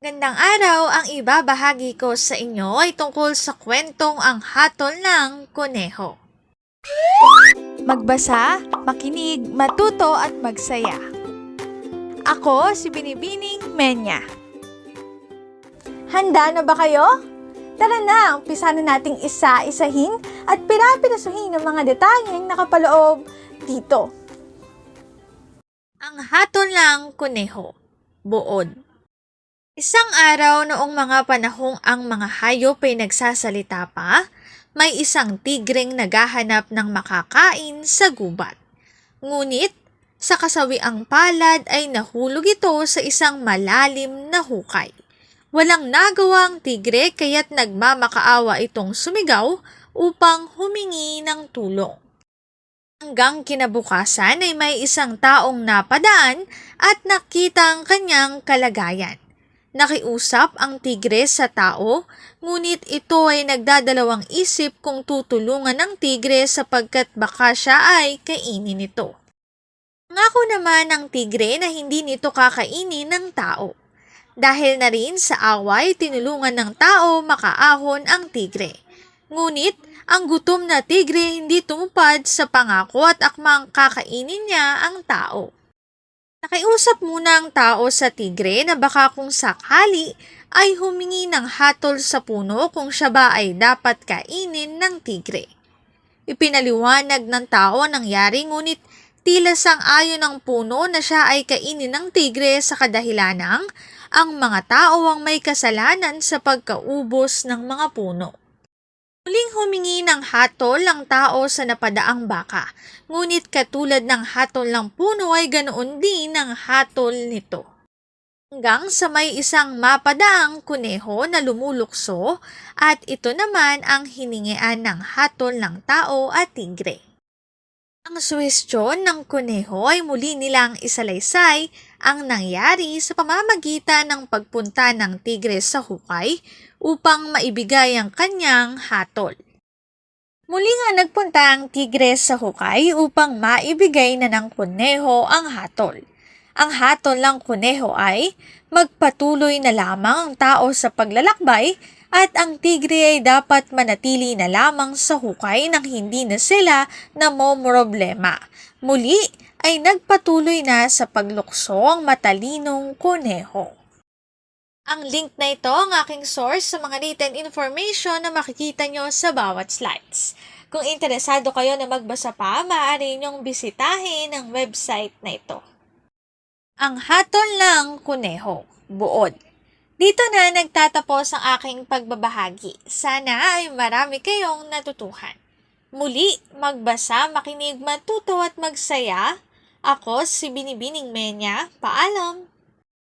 Gandang araw, ang ibabahagi ko sa inyo ay tungkol sa kwentong Ang Hatol ng Kuneho. Magbasa, makinig, matuto at magsaya. Ako si Binibining Menya. Handa na ba kayo? Tara na, umpisa na nating isa-isahin at pirapirasuhin ang mga detalyeng nakapaloob dito. Ang Hatol ng Kuneho, Buod. Isang araw noong mga panahong ang mga hayop ay nagsasalita pa, may isang tigreng naghahanap ng makakain sa gubat. Ngunit, sa kasawiang palad ay nahulog ito sa isang malalim na hukay. Walang nagawa ang tigre kaya't nagmamakaawa itong sumigaw upang humingi ng tulong. Hanggang kinabukasan ay may isang taong napadaan at nakita ang kanyang kalagayan. Nakiusap ang tigre sa tao, ngunit ito ay nagdadalawang isip kung tutulungan ng tigre sapagkat baka siya ay kainin ito. Nangako naman ng tigre na hindi nito kakainin ng tao. Dahil na rin sa away, tinulungan ng tao makaahon ang tigre. Ngunit, ang gutom na tigre hindi tumupad sa pangako at akmang kakainin niya ang tao. Nakiusap muna ang tao sa tigre na baka kung sakali ay humingi ng hatol sa puno kung siya ba ay dapat kainin ng tigre. Ipinaliwanag ng tao ang nangyari ngunit tila sang-ayon ng puno na siya ay kainin ng tigre sa kadahilanang ang mga tao ang may kasalanan sa pagkaubos ng mga puno. Muling humingi ng hatol ang tao sa napadaang baka, ngunit katulad ng hatol ng puno ay ganoon din ang hatol nito. Hanggang sa may isang mapadaang kuneho na lumulukso at ito naman ang hiningian ng hatol ng tao at tigre. Ang suwestyon ng kuneho ay muli nilang isalaysay ang nangyari sa pamamagitan ng pagpunta ng tigre sa hukay upang maibigay ang kanyang hatol. Muli nga nagpunta ang tigre sa hukay upang maibigay na ng kuneho ang hatol. Ang hatol ng kuneho ay magpatuloy na lamang ang tao sa paglalakbay at ang tigre ay dapat manatili na lamang sa hukay nang hindi na sila namomroblema. Muli ay nagpatuloy na sa paglukso ang matalinong kuneho. Ang link na ito ang aking source sa mga written information na makikita nyo sa bawat slides. Kung interesado kayo na magbasa pa, maaari nyong bisitahin ang website na ito. Ang Hatol ng Kuneho, Buod. Dito na nagtatapos ang aking pagbabahagi. Sana ay marami kayong natutuhan. Muli, magbasa, makinig, matuto at magsaya. Ako si Binibining Menya. Paalam!